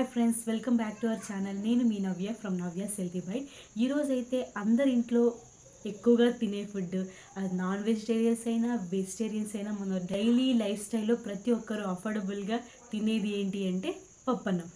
Hi friends, welcome back to our channel. నేను మీ నవ్య from Navya healthy byte. ఈరోజైతే అందరి ఇంట్లో ఎక్కువగా తినే ఫుడ్, అది నాన్ వెజిటేరియన్స్ అయినా వెజిటేరియన్స్ అయినా, మన డైలీ లైఫ్ స్టైల్లో ప్రతి ఒక్కరు అఫోర్డబుల్గా తినేది ఏంటి అంటే పప్పన్నం,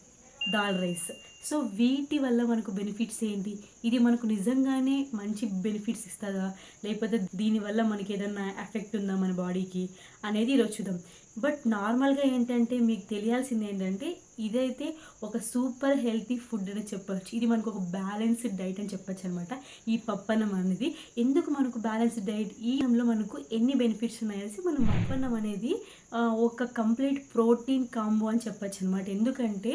దాల్ రైస్. సో వీటి వల్ల మనకు బెనిఫిట్స్ ఏంటి, ఇది మనకు నిజంగానే మంచి బెనిఫిట్స్ ఇస్తుందా, లేకపోతే దీనివల్ల మనకి ఏదన్నా ఎఫెక్ట్ ఉందా మన బాడీకి అనేది ఈరోజు చూద్దాం. బట్ నార్మల్గా ఏంటంటే మీకు తెలియాల్సింది ఏంటంటే ఇదైతే ఒక సూపర్ హెల్తీ ఫుడ్ అని చెప్పచ్చు. ఇది మనకు ఒక బ్యాలెన్స్డ్ డైట్ అని చెప్పచ్చు అనమాట. ఈ పప్పన్నం అనేది ఎందుకు మనకు బ్యాలెన్స్డ్ డైట్, ఈ లో మనకు ఎన్ని బెనిఫిట్స్ ఉన్నాయనేసి మనం పప్పన్నం అనేది ఒక కంప్లీట్ ప్రోటీన్ కాంబో అని చెప్పచ్చు అనమాట. ఎందుకంటే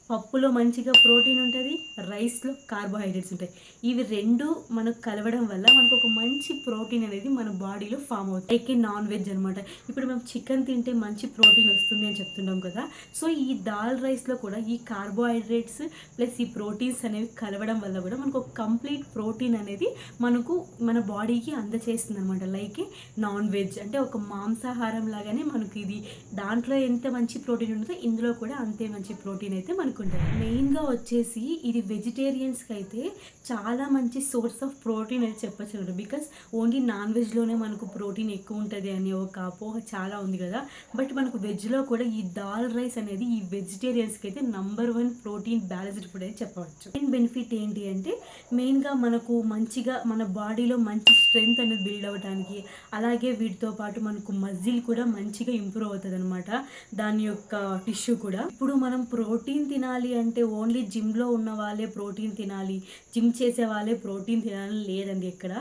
పప్పులో మంచిగా ప్రోటీన్ ఉంటుంది, రైస్లో కార్బోహైడ్రేట్స్ ఉంటాయి. ఇవి రెండు మనకు కలవడం వల్ల మనకు ఒక మంచి ప్రోటీన్ అనేది మన బాడీలో ఫామ్ అవుతుంది. లైక్ నాన్ వెజ్ అనమాట. ఇప్పుడు మనం చికెన్ తింటే మంచి ప్రోటీన్ వస్తుంది అని చెప్తున్నాం కదా. సో ఈ దాల్ రైస్లో కూడా ఈ కార్బోహైడ్రేట్స్ ప్లస్ ఈ ప్రోటీన్స్ అనేవి కలవడం వల్ల కూడా మనకు ఒక కంప్లీట్ ప్రోటీన్ అనేది మనకు మన బాడీకి అందచేస్తుంది అనమాట. లైక్ నాన్ వెజ్ అంటే ఒక మాంసాహారం లాగానే మనకు ఇది, దాంట్లో ఎంత మంచి ప్రోటీన్ ఉంటుందో ఇందులో కూడా అంతే మంచి ప్రోటీన్ అయితే మనకు ఉంటుంది. మెయిన్గా వచ్చేసి ఇది వెజిటేరియన్స్కి అయితే చాలా మంచి సోర్స్ ఆఫ్ ప్రోటీన్ అని చెప్పచ్చు. బికాస్ ఓన్లీ నాన్ వెజ్లోనే మనకు ప్రోటీన్ ఎక్కువ ఉంటుంది అనే ఒక అపోహ చాలా ఉంది కదా. బట్ మనకు వెజ్లో కూడా ఈ దాల్ రైస్ అనేది ఈ వెజిటేరియన్స్కి అయితే #1 ప్రోటీన్ బ్యాలెన్స్డ్ ఫుడ్ అని చెప్పవచ్చు. మెయిన్ బెనిఫిట్ ఏంటి అంటే మెయిన్గా మనకు మంచిగా మన బాడీలో మంచి స్ట్రెంగ్త్ అనేది బిల్డ్ అవ్వడానికి, అలాగే వీటితో పాటు మనకు మజిల్ కూడా మంచిగా ఇంప్రూవ్ అవుతుంది అనమాట, దాని యొక్క టిష్యూ కూడా. ఇప్పుడు మనం ప్రోటీన్ తినాలి అంటే ఓన్లీ జిమ్లో ఉన్న వాళ్ళే ప్రోటీన్ తినాలి, జిమ్ చేసే వాళ్ళే ప్రోటీన్ తినాలి లేదండి. ఎక్కడ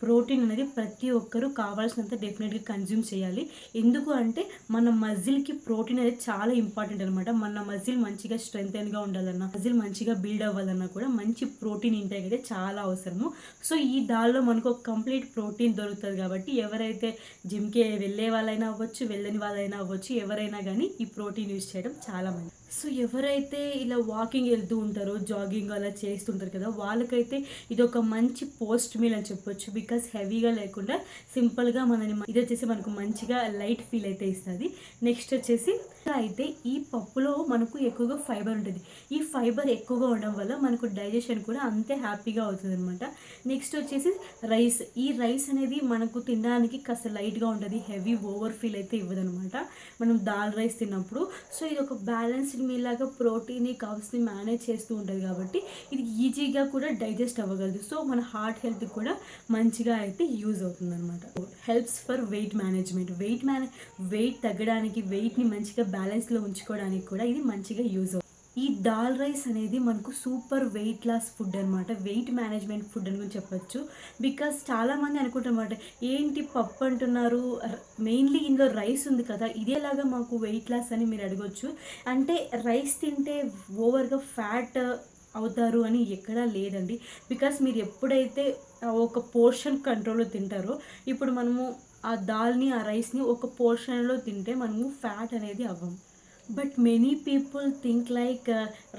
ప్రోటీన్ అనేది ప్రతి ఒక్కరూ కావాల్సినంత డెఫినెట్గా కన్జ్యూమ్ చేయాలి. ఎందుకు అంటే మన మజిల్కి ప్రోటీన్ అనేది చాలా ఇంపార్టెంట్ అనమాట. మన మజిల్ మంచిగా స్ట్రెంగ్తెన్గా ఉండాలన్నా, మజిల్ మంచిగా బిల్డ్ అవ్వాలన్నా కూడా మంచి ప్రోటీన్ ఇంటేక్ అయితే చాలా అవసరము. సో ఈ దాల్లో మనకు ఒక కంప్లీట్ ప్రోటీన్ దొరుకుతుంది కాబట్టి ఎవరైతే జిమ్కి వెళ్ళే వాళ్ళైనా అవ్వచ్చు, వెళ్ళని వాళ్ళైనా అవ్వచ్చు, ఎవరైనా కానీ ఈ ప్రోటీన్ యూజ్ చేయడం చాలా మంది. సో ఎవరైతే ఇలా వాకింగ్ వెళ్తూ ఉంటారో, జాగింగ్ అలా చేస్తుంటారు కదా, వాళ్ళకైతే ఇది ఒక మంచి పోస్ట్ మీల్ అని చెప్పొచ్చు. బికాస్ హెవీగా లేకుండా సింపుల్గా ఇది వచ్చేసి మనకు మంచిగా లైట్ ఫీల్ అయితే ఇస్తుంది. నెక్స్ట్ వచ్చేసి అయితే ఈ పప్పులో మనకు ఎక్కువగా ఫైబర్ ఉంటుంది. ఈ ఫైబర్ ఎక్కువగా ఉండడం వల్ల మనకు డైజెషన్ కూడా అంతే హ్యాపీగా అవుతుంది అనమాట. నెక్స్ట్ వచ్చేసి రైస్. ఈ రైస్ అనేది మనకు తినడానికి కాస్త లైట్గా ఉంటుంది, హెవీ ఓవర్ ఫీల్ అయితే ఇవ్వదనమాట మనం దాల్ రైస్ తిన్నప్పుడు. సో ఇది ఒక బ్యాలెన్స్డ్ మీల్ లాగా ప్రోటీన్ కావాల్సి మేనేజ్ చేస్తూ ఉంటుంది కాబట్టి ఇది ఈజీగా కూడా డైజెస్ట్ అవ్వగలదు. సో మన హార్ట్ హెల్త్ కూడా మంచిగా అయితే యూజ్ అవుతుంది అనమాట. Helps for weight management. Weight తగ్గడానికి, వెయిట్ని మంచిగా బ్యాలెన్స్లో ఉంచుకోవడానికి కూడా ఇది మంచిగా యూజ్ అవుతుంది. ఈ దాల్ రైస్ అనేది మనకు సూపర్ వెయిట్ లాస్ ఫుడ్ అనమాట, వెయిట్ మేనేజ్మెంట్ ఫుడ్ అని కూడా చెప్పచ్చు. బికాస్ చాలామంది అనుకుంటారన్నమాట, ఏంటి పప్పు అంటున్నారు, మెయిన్లీ ఇందులో రైస్ ఉంది కదా, ఇదేలాగా మాకు వెయిట్ లాస్ అని మీరు అడగొచ్చు. అంటే రైస్ తింటే ఓవర్గా ఫ్యాట్ అవుతారు అని ఎక్కడా లేదండి. బికాస్ మీరు ఎప్పుడైతే ఒక పోర్షన్ కంట్రోల్లో తింటారో, ఇప్పుడు మనము ఆ దాల్ని, ఆ రైస్ని ఒక పోర్షన్లో తింటే మనము ఫ్యాట్ అనేది అవ్వము. But many people think like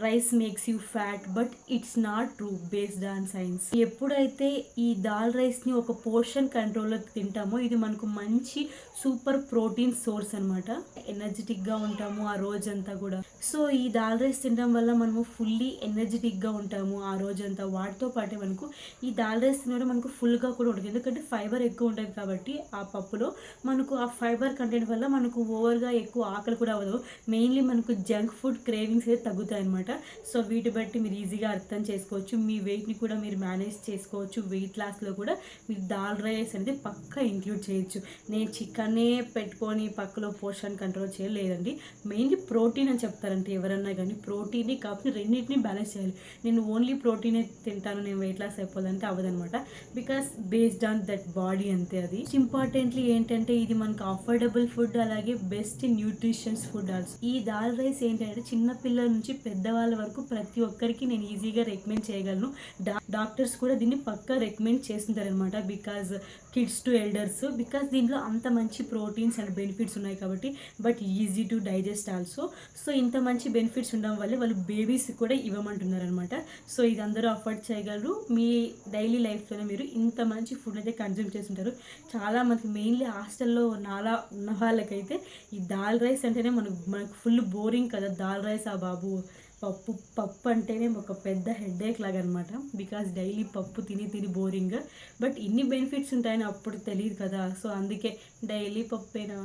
rice makes you fat, but it's not true based on science. ఎప్పుడైతే ఈ దాల్ రైస్ని ఒక పోర్షన్ కంట్రోల్లో తింటామో ఇది మనకు మంచి సూపర్ ప్రోటీన్ సోర్స్ అనమాట. ఎనర్జెటిక్గా ఉంటాము ఆ రోజంతా కూడా. సో ఈ దాల్ రైస్ తినడం వల్ల మనము ఫుల్లీ ఎనర్జెటిక్గా ఉంటాము ఆ రోజంతా. వాటితో పాటే మనకు ఈ దాల్ రైస్ తినడం మనకు ఫుల్గా కూడా ఉంటుంది, ఎందుకంటే ఫైబర్ ఎక్కువ ఉంటుంది కాబట్టి ఆ పప్పులో మనకు ఆ ఫైబర్ కంటెంట్ వల్ల మనకు ఓవర్గా ఎక్కువ ఆకలి కూడా అవ్వదు. మెయిన్లీ మనకు జంక్ ఫుడ్ క్రేవింగ్స్ అయితే తగ్గుతాయి అనమాట. సో వీటి బట్టి మీరు ఈజీగా అర్థం చేసుకోవచ్చు, మీ వెయిట్ని కూడా మీరు మేనేజ్ చేసుకోవచ్చు. వెయిట్ లాస్లో కూడా మీరు దాల్ రైస్ అనేది పక్కా ఇంక్లూడ్ చేయొచ్చు. నేను చికెనే పెట్టుకొని పక్కలో పోర్షన్ కంట్రోల్ చేయలేదండి. మెయిన్లీ ప్రోటీన్ అని చెప్తారంటే ఎవరన్నా కానీ ప్రోటీన్ని కాబట్టి రెండింటిని బ్యాలెన్స్ చేయాలి. నేను ఓన్లీ ప్రోటీనే తింటాను, నేను వెయిట్ లాస్ అయిపోదంటే అవ్వదనమాట. Because based on that body అంతే. అది ఇంపార్టెంట్లీ ఏంటంటే ఇది మనకు అఫోర్డబుల్ ఫుడ్, అలాగే బెస్ట్ న్యూట్రిషన్స్ ఫుడ్ ఆల్సో. ఈ దాల్ రైస్ ఏంటంటే చిన్నపిల్లల నుంచి పెద్దవాళ్ళ వరకు ప్రతి ఒక్కరికి నేను ఈజీగా రికమెండ్ చేయగలను. డాక్టర్స్ కూడా దీన్ని పక్కా రికమెండ్ చేస్తుంటారనమాట, because kids to elders. Because దీంట్లో అంత మంచి ప్రోటీన్స్ అండ్ బెనిఫిట్స్ ఉన్నాయి కాబట్టి, but easy to digest also. So ఇంత మంచి బెనిఫిట్స్ ఉండడం వల్ల వాళ్ళు బేబీస్ కూడా ఇవ్వమంటున్నారనమాట. సో ఇది అందరూ అఫోర్డ్ చేయగలరు. మీ డైలీ లైఫ్లోనే మీరు ఇంత మంచి ఫుడ్ అయితే కన్జ్యూమ్ చేస్తుంటారు. చాలామందికి మెయిన్లీ హాస్టల్లో నాలా ఉన్న వాళ్ళకైతే ఈ దాల్ రైస్ అంటేనే మనకు ఫుల్ బోరింగ్ కదా, దాల్ రైస్ ఆ బాబు పప్పు అంటేనే ఒక పెద్ద హెడేక్ లాగా అనమాట. బికాజ్ డైలీ పప్పు తిని తిని బోరింగ్. బట్ ఇన్ని బెనిఫిట్స్ ఉంటాయని అప్పుడు తెలియదు కదా. సో అందుకే డైలీ పప్పేనా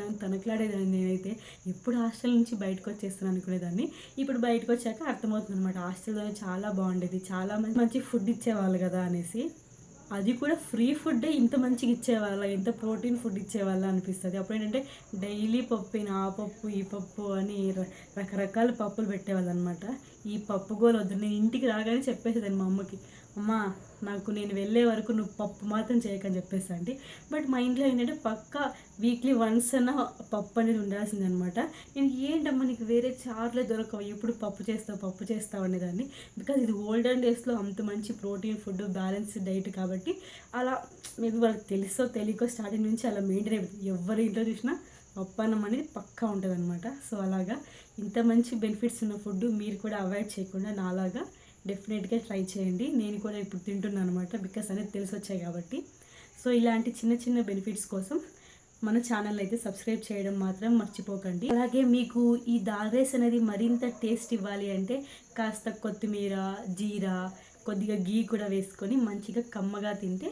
అని తనకలాడేదాన్ని నేనైతే. ఎప్పుడు హాస్టల్ నుంచి బయటకు వచ్చేస్తాను అనుకునేదాన్ని. ఇప్పుడు బయటకు వచ్చాక అర్థమవుతుంది అనమాట, హాస్టల్లోనే చాలా బాగుండేది, చాలా మంచి ఫుడ్ ఇచ్చేవాళ్ళు కదా అనేసి. అది కూడా ఫ్రీ ఫుడ్డే ఇంత మంచిగా ఇచ్చేవాళ్ళ, ఇంత ప్రోటీన్ ఫుడ్ ఇచ్చేవాళ్ళ అనిపిస్తుంది. అప్పుడు ఏంటంటే డైలీ పప్పున ఆ పప్పు ఈ పప్పు అని రకరకాల పప్పులు పెట్టేవాళ్ళు అనమాట. ఈ పప్పు గోలు వద్దు, నేను ఇంటికి రాగానే చెప్పేసేదాన్ని మా అమ్మకి, అమ్మ నాకు నేను వెళ్ళే వరకు నువ్వు పప్పు మాత్రం చేయకని చెప్పేసండి. బట్ మా ఇంట్లో ఏంటంటే పక్కా వీక్లీ వన్స్ అన్న పప్పు అనేది ఉండాల్సింది అనమాట. నేను ఏంటమ్మా నీకు వేరే చారులే దొరకవు, ఎప్పుడు పప్పు చేస్తావు అనేదాన్ని. బికాజ్ ఇది ఓల్డెన్ డేస్లో అంత మంచి ప్రోటీన్ ఫుడ్, బ్యాలెన్స్డ్ డైట్ కాబట్టి అలా మేబీ వాళ్ళకి తెలుసో తెలియకో స్టార్టింగ్ నుంచి అలా మెయింటైన్ అయిపోతుంది. ఎవరి ఇంట్లో చూసినా పప్పన్నం అనేది పక్కా ఉంటుంది అనమాట. సో అలాగా ఇంత మంచి బెనిఫిట్స్ ఉన్న ఫుడ్ మీరు కూడా అవాయిడ్ చేయకుండా నాలాగా డెఫినెట్గా ట్రై చేయండి. నేను కూడా ఇప్పుడు తింటున్నాను అనమాట, బికాస్ అనేది తెలిసి వచ్చాయి కాబట్టి. సో ఇలాంటి చిన్న చిన్న బెనిఫిట్స్ కోసం మన ఛానల్ అయితే సబ్స్క్రైబ్ చేయడం మాత్రం మర్చిపోకండి. అలాగే మీకు ఈ దాల్ రైస్ అనేది మరింత టేస్ట్ ఇవ్వాలి అంటే కాస్త కొత్తిమీర, జీరా, కొద్దిగా గీ కూడా వేసుకొని మంచిగా కమ్మగా తింటే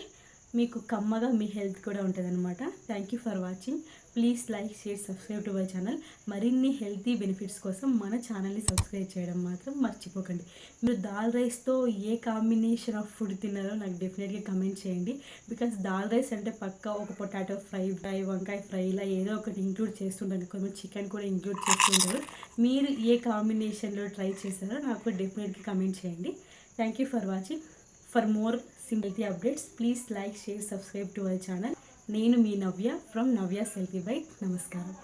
మీకు కమ్మగా మీ హెల్త్ కూడా ఉంటుంది అనమాట. Thank you for watching. Please like, share, subscribe to my channel. మరిన్ని హెల్తీ బెనిఫిట్స్ కోసం మన ఛానల్ని సబ్స్క్రైబ్ చేయడం మాత్రం మర్చిపోకండి. మీరు దాల్ రైస్తో ఏ కాంబినేషన్ ఆఫ్ ఫుడ్ తిన్నారో నాకు డెఫినెట్గా కమెంట్ చేయండి. బికాస్ దాల్ రైస్ అంటే పక్కా ఒక పొటాటో ఫ్రై, వంకాయ ఫ్రై ఇలా ఏదో ఒకటి ఇంక్లూడ్ చేస్తుంటారు, కొంచెం చికెన్ కూడా ఇంక్లూడ్ చేస్తుంటారు. మీరు ఏ కాంబినేషన్లో ట్రై చేశారో నాకు డెఫినెట్గా కమెంట్ చేయండి. Thank you for watching. For more healthy updates, please like, share, subscribe to our channel. నేను మీ నవ్య ఫ్రమ్ నవ్య సెల్ఫీ బైట్. నమస్కారం.